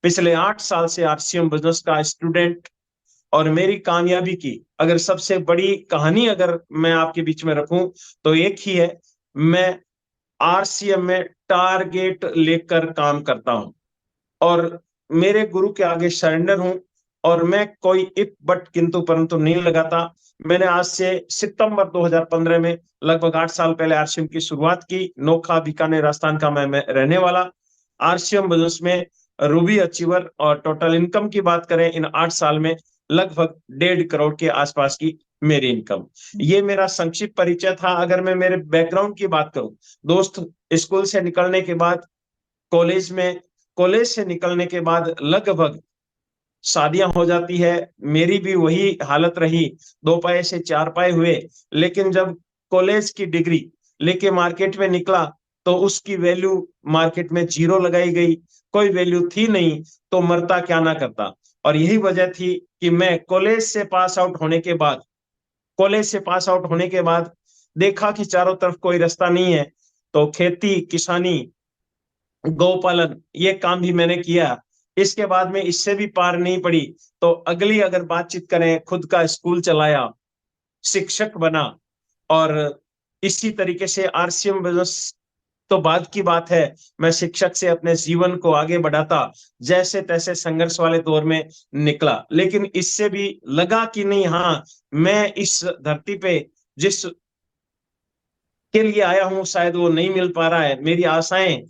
पिछले 8 साल से आरसीएम बिजनेस का स्टूडेंट। और मेरी कामयाबी की अगर सबसे बड़ी कहानी अगर मैं आपके बीच में रखूं तो एक ही है। मैं आरसीएम में टारगेट लेकर काम करता हूं और मेरे गुरु के आगे सरेंडर हूं। और मैं कोई इफ बट किंतु परंतु नहीं लगाता। मैंने आज से सितंबर 2015 में लगभग 8 साल पहले आरसीएम की शुरुआत की। नोखा बीकानेर राजस्थान का मैं रहने वाला। आरसीएम बिजनेस में रूबी अचीवर और टोटल इनकम की बात करें इन 8 साल में लगभग 1.5 करोड़ के आसपास की मेरी इनकम। ये मेरा संक्षिप्त परिचय था। अगर मैं मेरे बैकग्राउंड की बात करूं, दोस्त, स्कूल से निकलने के बाद कॉलेज में, कॉलेज से निकलने के बाद लगभग शादियां हो जाती है। मेरी भी वही हालत रही, 2 पाए से 4 पाए हुए। लेकिन जब कॉलेज की डिग्री लेके मार्केट में निकला तो उसकी वैल्यू मार्केट में जीरो लगाई गई। कोई वैल्यू थी नहीं तो मरता क्या ना करता। और यही वजह थी कि मैं कॉलेज से पास आउट होने के बाद देखा कि चारों तरफ कोई रास्ता नहीं है। तो खेती किसानी गौपालन ये काम भी मैंने किया। इसके बाद में इससे भी पार नहीं पड़ी तो अगली अगर बातचीत करें, खुद का स्कूल चलाया, शिक्षक बना। और इसी तरीके से आरसीएम बिजनेस तो बाद की बात है। मैं शिक्षक से अपने जीवन को आगे बढ़ाता जैसे तैसे संघर्ष वाले दौर में निकला। लेकिन इससे भी लगा कि नहीं, हाँ, मैं इस धरती पे जिस के लिए आया हूं शायद वो नहीं मिल पा रहा है। मेरी आशाएं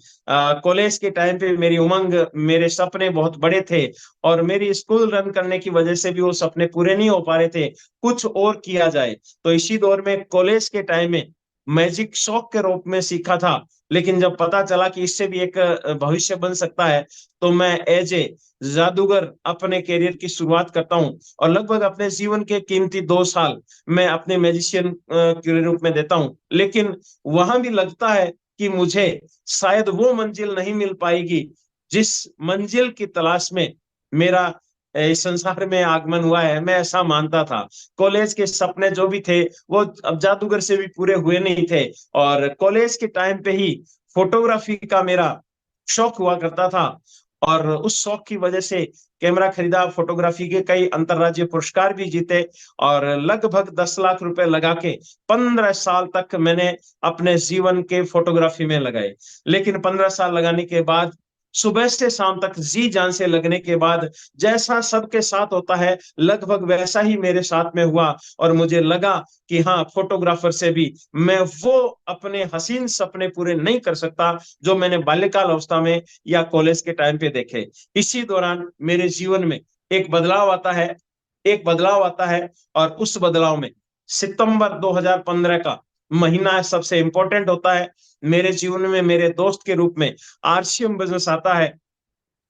कॉलेज के टाइम पे, मेरी उमंग, मेरे सपने बहुत बड़े थे और मेरी स्कूल रन करने की वजह से भी वो सपने पूरे नहीं हो पा रहे थे। कुछ और किया जाए। तो इसी दौर में कॉलेज के टाइम में मैजिक शौक के रूप में सीखा था। लेकिन जब पता चला कि इससे भी एक भविष्य बन सकता है तो मैं एज ए जादूगर अपने करियर की शुरुआत करता हूं। और लगभग अपने जीवन के कीमती 2 साल मैं अपने मैजिशियन के रूप में देता हूं। लेकिन वहां भी लगता है कि मुझे शायद वो मंजिल नहीं मिल पाएगी जिस मंजिल की तलाश में मेरा इस संसार में आगमन हुआ है। मैं ऐसा मानता था। कॉलेज के सपने जो भी थे वो अब जादूगर से भी पूरे हुए नहीं थे। और कॉलेज के टाइम पे ही फोटोग्राफी का मेरा शौक हुआ करता था। और उस शौक की वजह से कैमरा खरीदा, फोटोग्राफी के कई अंतरराज्यीय पुरस्कार भी जीते। और लगभग 10 लाख रुपए लगा के 15 साल तक मैंने अपने जीवन के फोटोग्राफी में लगाए। लेकिन 15 साल लगाने के बाद, सुबह से शाम तक जी जान से लगने के बाद, जैसा सबके साथ होता है लगभग वैसा ही मेरे साथ में हुआ। और मुझे लगा कि हाँ, फोटोग्राफर से भी मैं वो अपने हसीन सपने पूरे नहीं कर सकता जो मैंने बाल्यकाल अवस्था में या कॉलेज के टाइम पे देखे। इसी दौरान मेरे जीवन में एक बदलाव आता है, और उस बदलाव में सितंबर 2015 का महीना सबसे इंपॉर्टेंट होता है। मेरे जीवन में मेरे दोस्त के रूप में आरसीएम बिजनेस आता है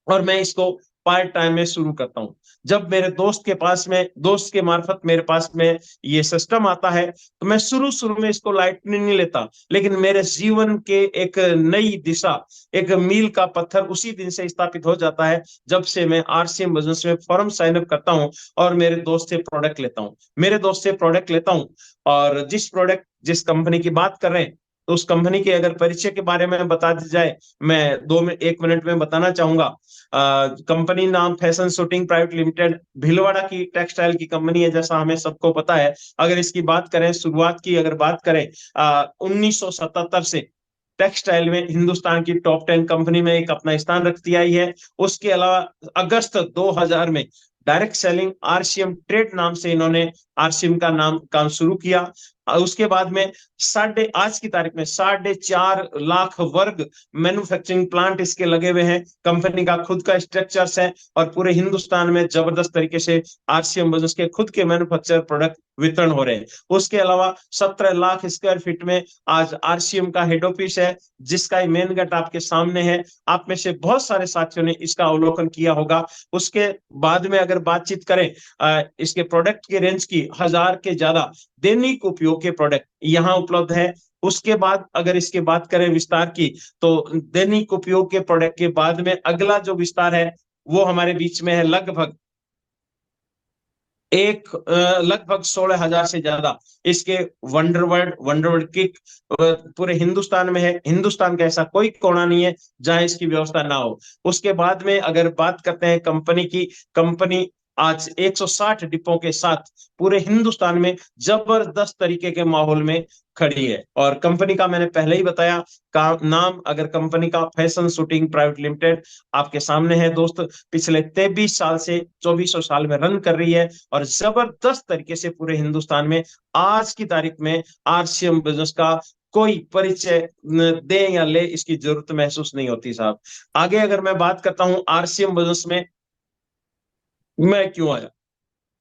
और मैं इसको पार्ट टाइम में शुरू करता हूं। जब मेरे दोस्त के मार्फत मेरे पास में ये सिस्टम आता है तो मैं शुरू शुरू में इसको लाइटली नहीं लेता। लेकिन मेरे जीवन के एक नई दिशा, एक मील का पत्थर उसी दिन से स्थापित हो जाता है जब से मैं आरसीएम बिजनेस में फॉर्म साइन अप करता हूं और मेरे दोस्त से प्रोडक्ट लेता हूं। और जिस कंपनी की बात कर रहे हैं तो उस कंपनी के अगर परिचय के बारे में बता दी जाए, मैं 1 मिनट में बताना चाहूंगा। कंपनी नाम fashion shooting private limited, Bhilwara की टेक्सटाइल की कंपनी है, जैसा हमें सबको पता है। अगर इसकी बात करें, शुरुआत की अगर बात करें 1977 से टेक्सटाइल में हिंदुस्तान की टॉप 10 कंपनी में एक अपना स्थान रखती आई है। उसके अलावा अगस्त 2000 में डायरेक्ट सेलिंग आरसीएम ट्रेड नाम से इन्होंने आरसीएम का नाम काम शुरू किया। उसके बाद में आज की तारीख में 4.5 लाख वर्ग मैन्युफैक्चरिंग प्लांट इसके लगे हुए हैं। कंपनी का खुद का स्ट्रक्चर्स है और पूरे हिंदुस्तान में जबरदस्त तरीके से आरसीएम बिजनेस के खुद के मैन्युफैक्चर प्रोडक्ट वितरण हो रहे हैं। उसके अलावा 17 लाख स्क्वायर फीट में आज आरसीएम का हेड ऑफिस है, जिसका मेन गेट आपके सामने है। आप में से बहुत सारे साथियों ने इसका अवलोकन किया होगा। उसके बाद में अगर बातचीत करें इसके प्रोडक्ट के रेंज की, 1000 के ज्यादा दैनिक उपयोग के प्रोडक्ट यहाँ उपलब्ध है। उसके बाद अगर इसके बात करें विस्तार की, तो दैनिक उपयोग के प्रोडक्ट के बाद में अगला जो विस्तार है वो हमारे बीच में है। लगभग एक लगभग 16,000 से ज्यादा इसके वंडरवर्ड किक पूरे हिंदुस्तान में है। हिंदुस्तान का ऐसा कोई कोना नहीं है जहां इसकी व्यवस्था ना हो। उसके बाद में अगर बात करते हैं कंपनी की, कंपनी आज 160 डिपो के साथ पूरे हिंदुस्तान में जबरदस्त तरीके के माहौल में खड़ी है। और कंपनी का मैंने पहले ही बताया का नाम, अगर कंपनी का फैशन शूटिंग प्राइवेट लिमिटेड आपके सामने है दोस्त, पिछले 23 साल से 2400 साल में रन कर रही है और जबरदस्त तरीके से पूरे हिंदुस्तान में आज की तारीख में आरसीएम बिजनेस का कोई परिचय दे या ले इसकी जरूरत महसूस नहीं होती साहब। आगे अगर मैं बात करता हूं आरसीएम बिजनेस में मैं क्यों आया,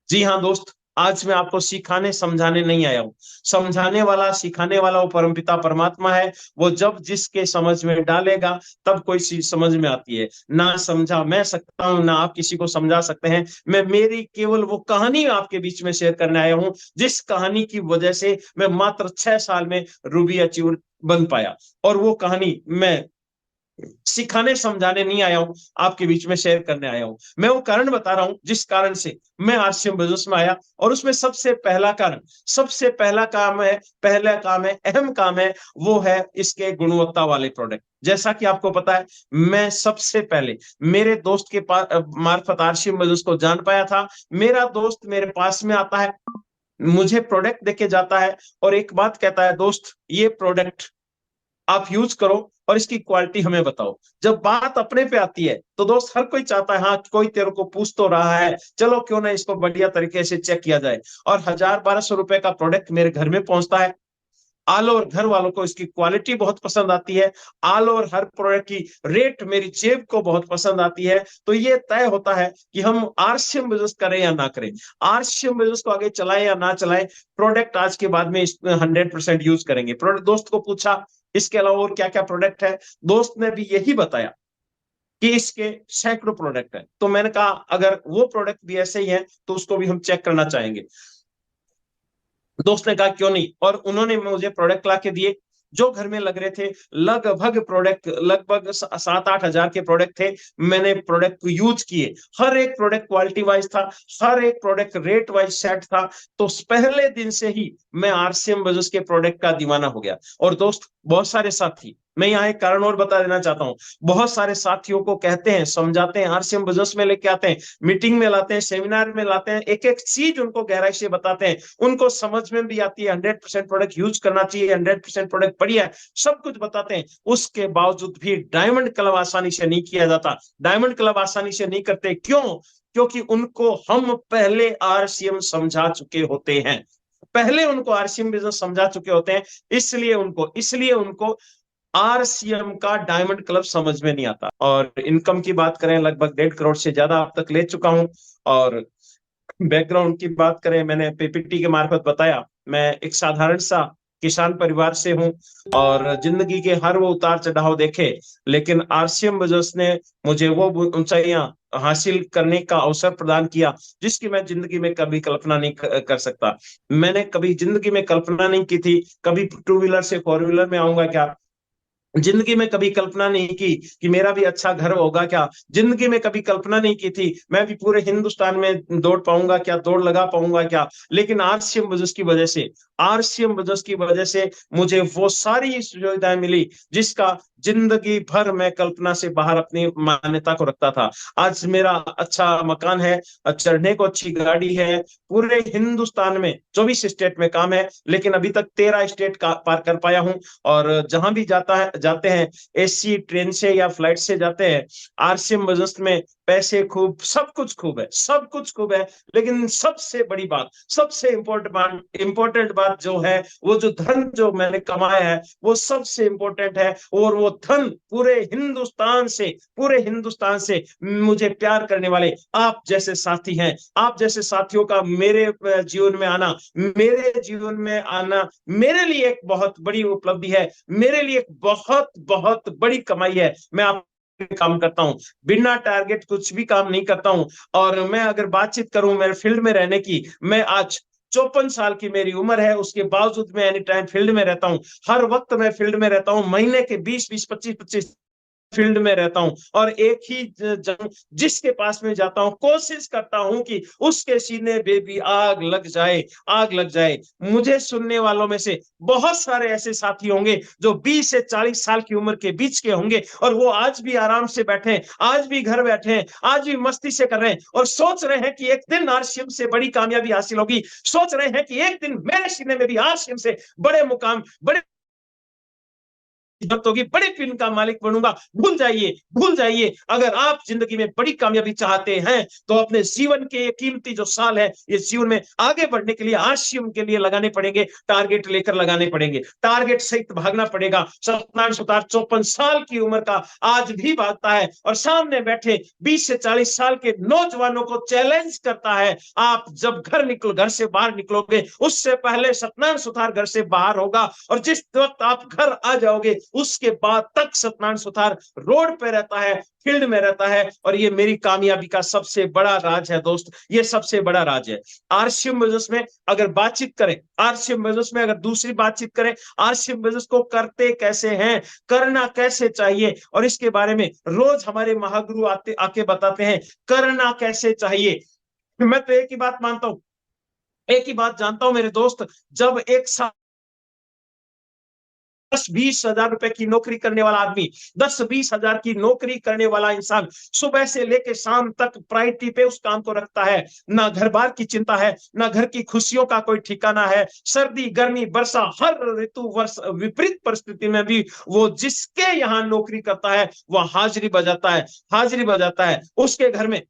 जी हाँ दोस्त, आज मैं आपको सिखाने समझाने नहीं आया हूं। समझाने वाला सिखाने वाला वो परमपिता परमात्मा है। वो जब जिसके समझ में डालेगा तब कोई चीज समझ में आती है। ना समझा मैं सकता हूं ना आप किसी को समझा सकते हैं। मैं मेरी केवल वो कहानी आपके बीच में शेयर करने आया हूं जिस कहानी की वजह से मैं मात्र 6 साल में रूबी अचीवर बन पाया। और वो कहानी मैं सिखाने समझाने नहीं आया हूं, आपके बीच में शेयर करने आया हूं। मैं वो कारण बता रहा हूं जिस कारण से मैं आरसीएम बिजनेस में आया। और उसमें सबसे पहला कारण, सबसे पहला काम है, पहला काम है, अहम काम है, वो है इसके गुणवत्ता वाले प्रोडक्ट। जैसा कि आपको पता है मैं सबसे पहले मेरे दोस्त के पास मार्फत आरसीएम बिजनेस को जान पाया था। मेरा दोस्त मेरे पास में आता है, मुझे प्रोडक्ट देके जाता है और एक बात कहता है, दोस्त ये प्रोडक्ट आप यूज करो और इसकी क्वालिटी हमें बताओ। जब बात अपने पे आती है तो दोस्त हर कोई चाहता है हाँ कोई तेरे को पूछ तो रहा है, चलो क्यों ना इसको बढ़िया तरीके से चेक किया जाए। और 1,000-1,200 रुपए का प्रोडक्ट मेरे घर में पहुंचता है। ऑल ओवर घर वालों को इसकी क्वालिटी बहुत पसंद आती है। ऑल ओवर हर प्रोडक्ट की रेट मेरी जेब को बहुत पसंद आती है। तो ये तय होता है कि हम आरसीएम बिजनेस करें या ना करें, आरसीएम बिजनेस को आगे चलाएं या ना चलाएं। प्रोडक्ट आज के बाद में 100% यूज करेंगे। प्रोडक्ट दोस्त को पूछा इसके अलावा और क्या क्या प्रोडक्ट है, दोस्त ने भी यही बताया कि इसके सैकड़ों प्रोडक्ट है। तो मैंने कहा अगर वो प्रोडक्ट भी ऐसे ही है तो उसको भी हम चेक करना चाहेंगे। दोस्त ने कहा क्यों नहीं, और उन्होंने मुझे प्रोडक्ट ला के दिए जो घर में लग रहे थे। लगभग प्रोडक्ट लगभग 7-8 हजार के प्रोडक्ट थे। मैंने प्रोडक्ट को यूज किए, हर एक प्रोडक्ट क्वालिटी वाइज था, हर एक प्रोडक्ट रेट वाइज सेट था। तो पहले दिन से ही मैं आरसीएम बिजनेस के प्रोडक्ट का दीवाना हो गया। और दोस्त बहुत सारे साथी, मैं यहाँ एक कारण और बता देना चाहता हूँ, बहुत सारे साथियों को कहते हैं समझाते हैं आरसीएम बिजनेस में लेके आते हैं, मीटिंग में लाते हैं, सेमिनार में लाते हैं, एक एक चीज उनको गहराई से बताते हैं, उनको समझ में भी आती है। 100% प्रोडक्ट यूज करना चाहिए, 100% प्रोडक्ट बढ़िया है, सब कुछ बताते हैं। उसके बावजूद भी डायमंड क्लब आसानी से नहीं किया जाता। डायमंड क्लब आसानी से नहीं करते, क्यों? क्योंकि उनको हम पहले आरसीएम समझा चुके होते हैं, पहले उनको आरसीएम बिजनेस समझा चुके होते हैं। इसलिए उनको आरसीएम का डायमंड क्लब समझ में नहीं आता। और इनकम की बात करें लगभग 1.5 करोड़ से ज्यादा अब तक ले चुका हूं। और बैकग्राउंड की बात करें, मैंने पीपीटी के मार्फत बताया, मैं एक साधारण सा किसान परिवार से हूं और जिंदगी के हर वो उतार चढ़ाव देखे, लेकिन आरसीएम बिजनेस ने मुझे वो ऊंचाइयां हासिल करने का अवसर प्रदान किया जिसकी मैं जिंदगी में कभी कल्पना नहीं कर सकता। मैंने कभी जिंदगी में कल्पना नहीं की थी कभी टू व्हीलर से फोर व्हीलर में आऊंगा क्या। जिंदगी में कभी कल्पना नहीं की कि मेरा भी अच्छा घर होगा क्या। जिंदगी में कभी कल्पना नहीं की थी मैं भी पूरे हिंदुस्तान में दौड़ पाऊंगा क्या, दौड़ लगा पाऊंगा क्या। लेकिन आरसीएम बिजनेस की वजह से, आरसीएम बिजनेस की वजह से मुझे वो सारी सुविधाएं मिली जिसका जिंदगी भर मैं कल्पना से बाहर अपनी मान्यता को रखता था। आज मेरा अच्छा मकान है, चढ़ने को अच्छी गाड़ी है, पूरे हिंदुस्तान में 24 स्टेट में काम है, लेकिन अभी तक 13 स्टेट का पार कर पाया हूं। और जहां भी जाते हैं एसी ट्रेन से या फ्लाइट से जाते हैं। आरसीएम बिजनेस में पैसे खूब, सब कुछ खूब है, सब कुछ खूब है, लेकिन सबसे बड़ी बात, सबसे इंपॉर्टेंट बात जो है, वो जो धन जो मैंने कमाया है वो सबसे इंपॉर्टेंट है। और वो धन पूरे हिंदुस्तान से मुझे प्यार करने वाले आप जैसे साथी हैं। आप जैसे साथियों का मेरे जीवन में आना मेरे लिए एक बहुत बड़ी उपलब्धि है, मेरे लिए एक बहुत बहुत बड़ी कमाई है। मैं आप काम करता हूं, बिना टारगेट कुछ भी काम नहीं करता हूं। और मैं अगर बातचीत करूं मेरे फील्ड में रहने की, मैं आज 54 साल की मेरी उम्र है, उसके बावजूद मैं एनी टाइम फील्ड में रहता हूं। हर वक्त मैं फील्ड में रहता हूं, महीने के 20-20, 25-25 फील्ड में रहता हूं और एक ही जिसके पास में जाता हूं कोशिश करता हूं कि उसके सीने पे भी आग लग जाए, आग लग जाए। मुझे सुनने वालों में से बहुत सारे ऐसे साथी होंगे जो 20 से 40 साल की उम्र के बीच के होंगे और वो आज भी आराम से बैठे हैं, आज भी घर बैठे हैं, आज भी मस्ती से कर रहे हैं और सोच रहे हैं कि एक दिन आरसीएम से बड़ी कामयाबी हासिल होगी, सोच रहे हैं कि एक दिन मेरे सीने में भी आरसीएम से बड़े मुकाम, बड़े इज्जत होगी, बड़े फिल्म का मालिक बनूंगा। भूल जाइए, भूल जाइए। अगर आप जिंदगी में बड़ी कामयाबी चाहते हैं तो अपने जीवन के ये कीमती जो साल है, इस जीवन में आगे बढ़ने के लिए आरसीएम के लिए लगाने पड़ेंगे, टारगेट लेकर लगाने पड़ेंगे, टारगेट सहित भागना पड़ेगा। सत्यनारायण सुतार 54 साल की उम्र का आज भी भागता है और सामने बैठे 20 से 40 साल के नौजवानों को चैलेंज करता है। आप जब घर से बाहर निकलोगे उससे पहले सत्यनारायण सुतार घर से बाहर होगा और जिस वक्त आप घर आ जाओगे उसके बाद तक सत्यनारायण सुतार रोड पे रहता है, फील्ड में रहता है और ये मेरी कामयाबी का सबसे बड़ा राज है दोस्त, ये सबसे बड़ा राज है। आरसीएम बिजनेस में अगर बातचीत करें, आरसीएम बिजनेस में अगर दूसरी बातचीत करें, आरसीएम बिजनेस को करते कैसे हैं, करना कैसे चाहिए और इसके बारे में रोज हमारे महागुरु आते आके बताते हैं करना कैसे चाहिए। मैं तो एक ही बात मानता हूं, एक ही बात जानता हूं मेरे दोस्त, जब एक साल 10-20 हजार रुपए की नौकरी करने वाला आदमी, 10-20 हजार की नौकरी करने वाला इंसान सुबह से लेकर शाम तक प्रायोरिटी पे उस काम को रखता है, ना घर बार की चिंता है, ना घर की खुशियों का कोई ठिकाना है, सर्दी गर्मी वर्षा हर ऋतु वर्ष विपरीत परिस्थिति में भी वो जिसके यहाँ नौकरी करता है वह हाजिरी बजाता है, हाजिरी बजाता है। उसके घर में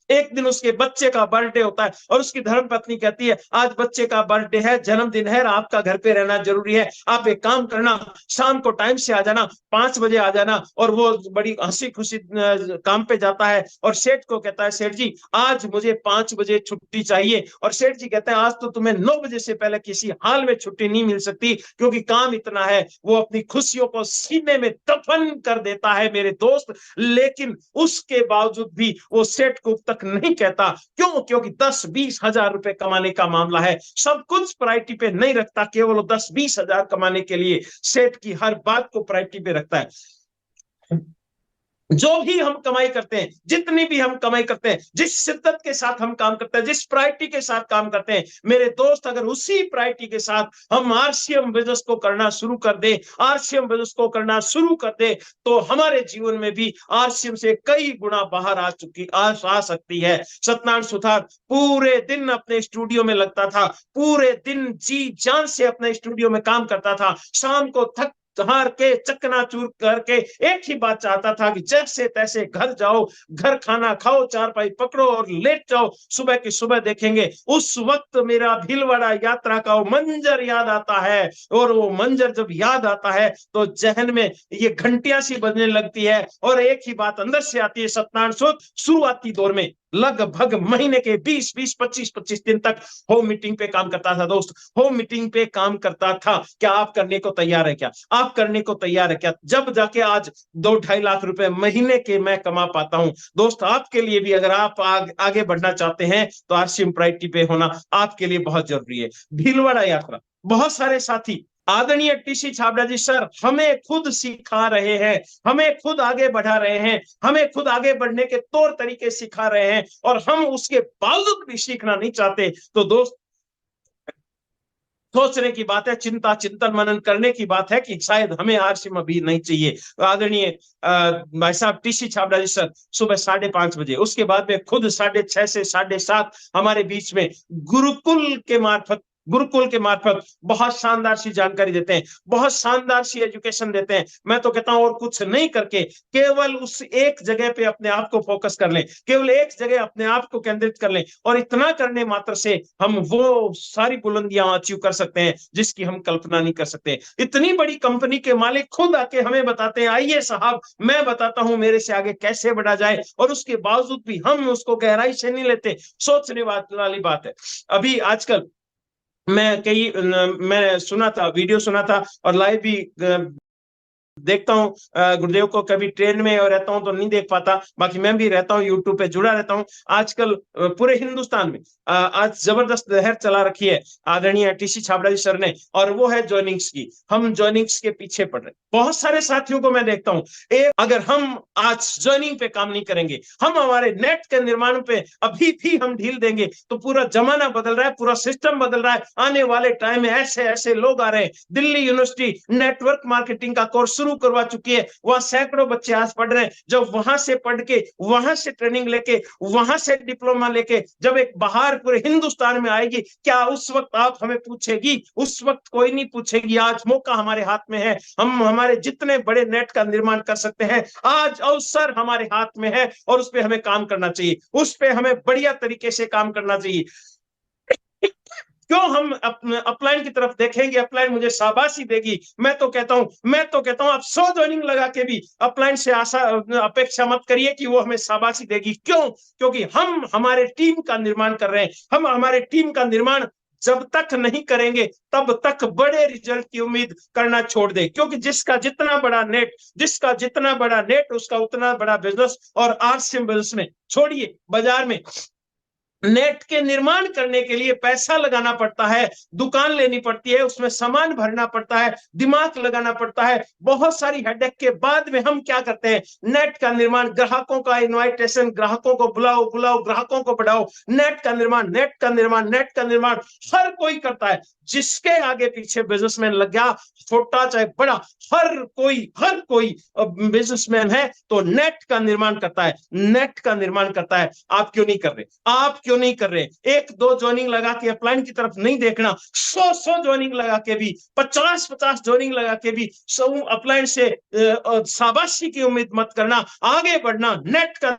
एक दिन उसके बच्चे का बर्थडे होता है और उसकी धर्म पत्नी कहती है आज बच्चे का बर्थडे है, जन्मदिन है, आपका घर पे रहना जरूरी है, आप एक काम करना, शाम को टाइम से आ जाना, 5 बजे आ जाना। और वो बड़ी हंसी खुशी काम पे जाता है और सेठ को कहता है सेठ जी आज मुझे 5 बजे छुट्टी चाहिए और सेठ जी कहते हैं आज तो तुम्हें 9 बजे से पहले किसी हाल में छुट्टी नहीं मिल सकती क्योंकि काम इतना है। वो अपनी खुशियों को सीने में दफन कर देता है मेरे दोस्त, लेकिन उसके बावजूद भी वो सेठ को तक नहीं कहता। क्यों? क्योंकि 10-20 हजार रुपए कमाने का मामला है, सब कुछ प्रायोरिटी पे नहीं रखता, केवल 10-20 हजार कमाने के लिए सेठ की हर बात को प्रायोरिटी पे रखता है। जो भी हम कमाई करते हैं, जितनी भी हम कमाई करते हैं, जिस शिद्दत के साथ हम काम करते हैं, जिस प्रायोरिटी के साथ काम करते हैं, मेरे दोस्त अगर उसी प्रायोरिटी के साथ हम आरसीएम बिजनेस को करना शुरू कर दे, आरसीएम बिजनेस को करना शुरू कर दे तो हमारे जीवन में भी आरसीएम से कई गुना बाहर आ सकती है। सत्यनारायण सुतार पूरे दिन अपने स्टूडियो में लगता था, पूरे दिन जी जान से अपने स्टूडियो में काम करता था, शाम को थक हार के चकनाचूर करके एक ही बात चाहता था कि जैसे तैसे घर जाओ, घर खाना खाओ, चारपाई पकड़ो और लेट जाओ, सुबह की सुबह देखेंगे। उस वक्त मेरा भीलवाड़ा यात्रा का वो मंजर याद आता है और वो मंजर जब याद आता है तो जहन में ये घंटियां सी बजने लगती है और एक ही बात अंदर से आती है। सत्यनारायण सूद शुरुआती दौर में लगभग महीने के 20-20 25-25 दिन तक होम मीटिंग पे काम करता था दोस्त, होम मीटिंग पे काम करता था। क्या आप करने को तैयार है? क्या आप करने को तैयार है? क्या जब जाके आज 2-2.5 लाख रुपए महीने के मैं कमा पाता हूं दोस्त। आपके लिए भी अगर आप आगे बढ़ना चाहते हैं तो आरसीएम प्रायोरिटी पे होना आपके लिए बहुत जरूरी है। भीलवाड़ा यात्रा, बहुत सारे साथी आदरणीय टीसी छाबड़ा जी सर हमें खुद सिखा रहे हैं, हमें खुद आगे बढ़ा रहे हैं, हमें खुद आगे बढ़ने के तौर तरीके सिखा रहे हैं और हम उसके बावजूद भी सीखना नहीं चाहते तो दोस्त सोचने की बात है, चिंता चिंतन मनन करने की बात है कि शायद हमें आरसीएम अभी नहीं चाहिए। आदरणीय भाई साहब टीसी छाबड़ा जी सर सुबह 5:30 बजे, उसके बाद में खुद 6:30 से 7:30 हमारे बीच में गुरुकुल के मार्फत बहुत शानदार सी जानकारी देते हैं, बहुत शानदार सी एजुकेशन देते हैं। मैं तो कहता हूं और कुछ नहीं करके केवल उस एक जगह पे अपने आप को फोकस कर लें, केवल एक जगह अपने आप को केंद्रित कर लें और इतना करने मात्र से हम वो सारी बुलंदियां अचीव कर सकते हैं जिसकी हम कल्पना नहीं कर सकते। इतनी बड़ी कंपनी के मालिक खुद आके हमें बताते हैं आइए साहब मैं बताता हूं मेरे से आगे कैसे बढ़ा जाए और उसके बावजूद भी हम उसको गहराई से नहीं लेते। सोचने वाली बात है। अभी आजकल मैं सुना था, वीडियो सुना था और लाइव भी देखता हूँ गुरुदेव को कभी ट्रेन में और रहता हूँ तो नहीं देख पाता, बाकी मैं भी रहता हूँ यूट्यूब पे जुड़ा रहता हूँ। आजकल पूरे हिंदुस्तान में आज जबरदस्त लहर चला रखी है आदरणीय टीसी छाबड़ा जी सर ने, और वो है जॉइनिंग्स की। हम जॉइनिंग्स के पीछे पड़ रहे हैं। बहुत सारे साथियों को मैं देखता हूँ, अगर हम आज ज्वाइनिंग पे काम नहीं करेंगे, हम हमारे नेट के निर्माण पे अभी भी हम ढील देंगे तो पूरा जमाना बदल रहा है, पूरा सिस्टम बदल रहा है। आने वाले टाइम में ऐसे ऐसे लोग आ रहे हैं। दिल्ली यूनिवर्सिटी नेटवर्क मार्केटिंग का कोर्स शुरू करवा चुकी है, वहां सैकड़ों बच्चे आज पढ़ रहे हैं। जब वहां से पढ़ के, वहां से ट्रेनिंग लेके, वहां से डिप्लोमा लेके जब एक बाहर पूरे हिंदुस्तान में आएगी, क्या उस वक्त आप हमें पूछेगी? उस वक्त कोई नहीं पूछेगी। आज मौका हमारे हाथ में है, हम हमारे जितने बड़े नेट का निर्माण कर सकते हैं, आज अवसर हमारे हाथ में है और उस पर हमें काम करना चाहिए, उस पर हमें बढ़िया तरीके से काम करना चाहिए। क्यों हम अपलाइन की तरफ देखेंगे? अपलाइन मुझे शाबाशी देगी, मैं तो कहता हूं आप 100 ज्वाइनिंग लगा के भी अपलाइन से आशा अपेक्षा मत करिए कि वो हमें शाबाशी देगी। क्यों? क्योंकि हम हमारे टीम का निर्माण कर रहे हैं। हम हमारे टीम का निर्माण जब तक नहीं करेंगे तब तक बड़े रिजल्ट की उम्मीद करना छोड़ दे, क्योंकि जिसका जितना बड़ा नेट उसका उतना बड़ा बिजनेस। और आरसीएम बिजनेस में छोड़िए, बाजार में नेट के निर्माण करने के लिए पैसा लगाना पड़ता है, दुकान लेनी पड़ती है, उसमें सामान भरना पड़ता है, दिमाग लगाना पड़ता है। बहुत सारी हेडेक के बाद में हम क्या करते हैं? नेट का निर्माण, ग्राहकों का इनवाइटेशन, ग्राहकों को बुलाओ, ग्राहकों को बढ़ाओ। नेट का निर्माण हर कोई करता है। जिसके आगे पीछे बिजनेसमैन लग गया, छोटा चाहे बड़ा, हर कोई बिजनेसमैन है तो नेट का निर्माण करता है। आप क्यों नहीं कर रहे? एक दो ज्वाइनिंग लगा के अपलाइन की तरफ नहीं देखना, 100 ज्वाइनिंग लगा के भी, 50 ज्वाइनिंग लगा के भी अपलाइन से शाबाशी की उम्मीद मत करना। आगे बढ़ना, नेट का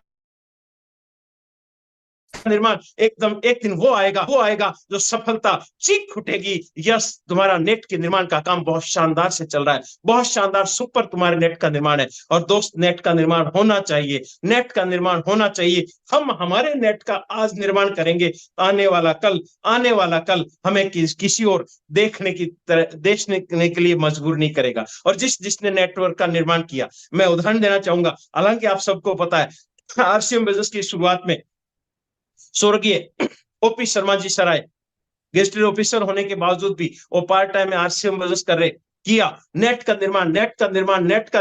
निर्माण एकदम एक दिन वो आएगा जो सफलता चीख उठेगी, यस तुम्हारा नेट के निर्माण का काम बहुत शानदार से चल रहा है, बहुत शानदार सुपर तुम्हारे नेट का निर्माण है। और दोस्त, नेट का निर्माण होना चाहिए। हम हमारे नेट का आज निर्माण करेंगे, आने वाला कल हमें किसी और देखने के लिए मजबूर नहीं करेगा। और जिसने नेटवर्क का निर्माण किया, मैं उदाहरण देना चाहूंगा। हालांकि आप सबको पता है, आरसीएम बिजनेस की शुरुआत में स्वर्गीय ओपी शर्मा जी सर आए। गेस्टेड ऑफिसर होने के बावजूद भी वो पार्ट टाइम में आरसीएम बिजनेस कर रहे किया। नेट का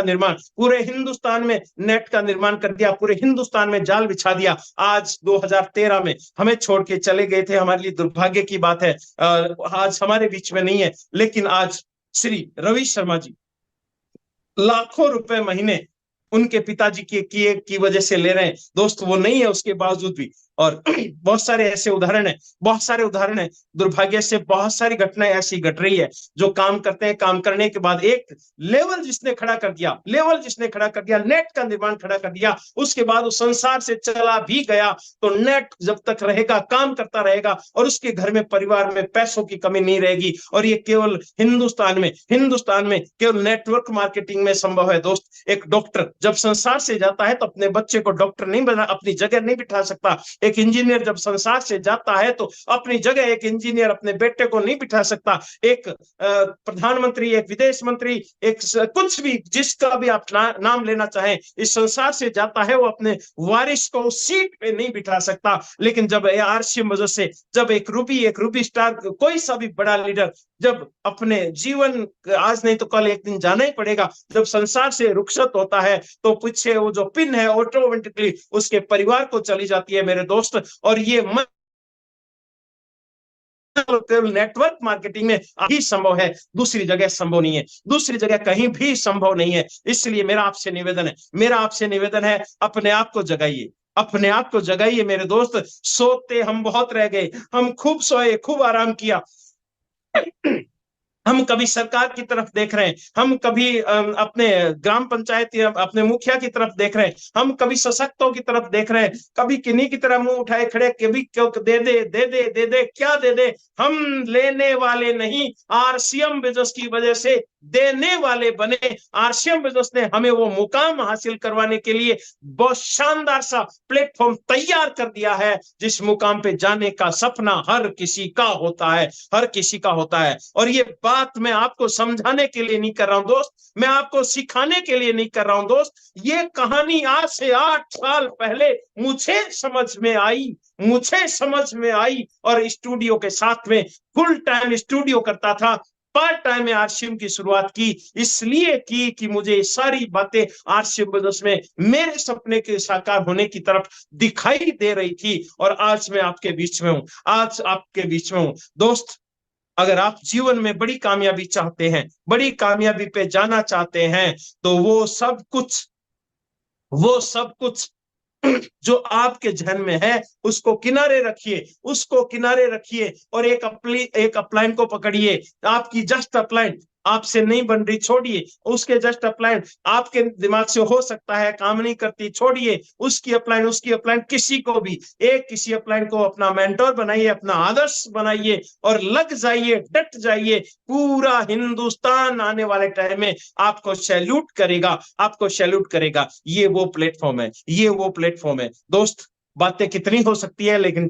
निर्माण पूरे हिंदुस्तान में नेट का निर्माण कर दिया, पूरे हिंदुस्तान में जाल बिछा दिया। आज 2013 में हमें छोड़ के चले गए थे, हमारे लिए दुर्भाग्य की बात है। आज हमारे बीच में नहीं है, लेकिन आज श्री रवि शर्मा जी लाखों रुपए महीने उनके पिताजी की वजह से ले रहे हैं। दोस्त, वो नहीं है उसके बावजूद भी। और बहुत सारे उदाहरण है। दुर्भाग्य से बहुत सारी घटनाएं ऐसी घट रही है जो काम करते हैं, काम करने के बाद एक लेवल जिसने खड़ा कर दिया, नेट का निर्माण खड़ा कर दिया, उसके बाद वो संसार से चला भी गया तो नेट जब तक रहेगा, काम करता रहेगा और उसके घर में, परिवार में पैसों की कमी नहीं रहेगी। और ये केवल हिंदुस्तान में केवल नेटवर्क मार्केटिंग में संभव है। दोस्त, एक डॉक्टर जब संसार से जाता है तो अपने बच्चे को डॉक्टर नहीं बना, अपनी जगह नहीं बिठा सकता। एक इंजीनियर जब संसार से जाता है तो अपनी जगह एक इंजीनियर अपने बेटे को नहीं बिठा सकता। एक प्रधानमंत्री, एक विदेश मंत्री, एक कुछ भी, जिसका भी आप नाम लेना चाहें, इस संसार से जाता है, वो अपने वारिस को सीट पे नहीं बिठा सकता। लेकिन जब आरसीएम वजह से, जब एक रूबी स्टार, कोई सा भी बड़ा लीडर जब अपने जीवन, आज नहीं तो कल एक दिन जाना ही पड़ेगा, जब संसार से रुखसत होता है तो पीछे वो जो पिन है ऑटोमेटिकली उसके परिवार को चली जाती है मेरे दोस्त। और ये नेटवर्क मार्केटिंग में ही संभव है, दूसरी जगह संभव नहीं है, दूसरी जगह कहीं भी संभव नहीं है। इसलिए मेरा आपसे निवेदन है, अपने आप को जगाइए मेरे दोस्त। सोते हम बहुत रह गए, हम खूब सोए, खूब आराम किया। हम कभी सरकार की तरफ देख रहे हैं, हम कभी अपने ग्राम पंचायत या अपने मुखिया की तरफ देख रहे हैं, हम कभी सशक्तों की तरफ देख रहे हैं, कभी किन्हीं की तरह मुंह उठाए खड़े, कभी क्यों दे दे, क्या दे दे। हम लेने वाले नहीं, आरसीएम बिजनेस की वजह से देने वाले बने। आरसीएम बिजनेस ने हमें वो मुकाम हासिल करवाने के लिए बहुत शानदार सा प्लेटफॉर्म तैयार कर दिया है, जिस मुकाम पे जाने का सपना हर किसी का होता है, हर किसी का होता है। और ये बात मैं आपको समझाने के लिए नहीं कर रहा हूं दोस्त, मैं आपको सिखाने के लिए नहीं कर रहा हूं दोस्त। ये कहानी आज से 8 साल पहले मुझे समझ में आई, मुझे समझ में आई। और स्टूडियो के साथ में फुल टाइम स्टूडियो करता था, पार्ट टाइम में आरसीएम की शुरुआत की, इसलिए की कि मुझे सारी बातें आरसीएम बिजनेस में मेरे सपने के साकार होने की तरफ दिखाई दे रही थी। और आज मैं आपके बीच में हूं, आज आपके बीच में हूं दोस्त। अगर आप जीवन में बड़ी कामयाबी चाहते हैं, बड़ी कामयाबी पे जाना चाहते हैं, तो वो सब कुछ जो आपके जहन में है उसको किनारे रखिए, उसको किनारे रखिए और एक अपलाइन को पकड़िए। आपकी जस्ट अपलाइन आपसे नहीं बन रही, छोड़िए। उसके जस्ट अपलाइन आपके दिमाग से हो सकता है काम नहीं करती, छोड़िए। उसकी अपलाइन किसी को भी किसी अपलाइन को अपना मेंटोर बनाइए, अपना आदर्श बनाइए और लग जाइए, डट जाइए। पूरा हिंदुस्तान आने वाले टाइम में आपको सैल्यूट करेगा, आपको सैल्यूट करेगा। ये वो प्लेटफॉर्म है, ये वो प्लेटफॉर्म है दोस्त। बातें कितनी हो सकती है, लेकिन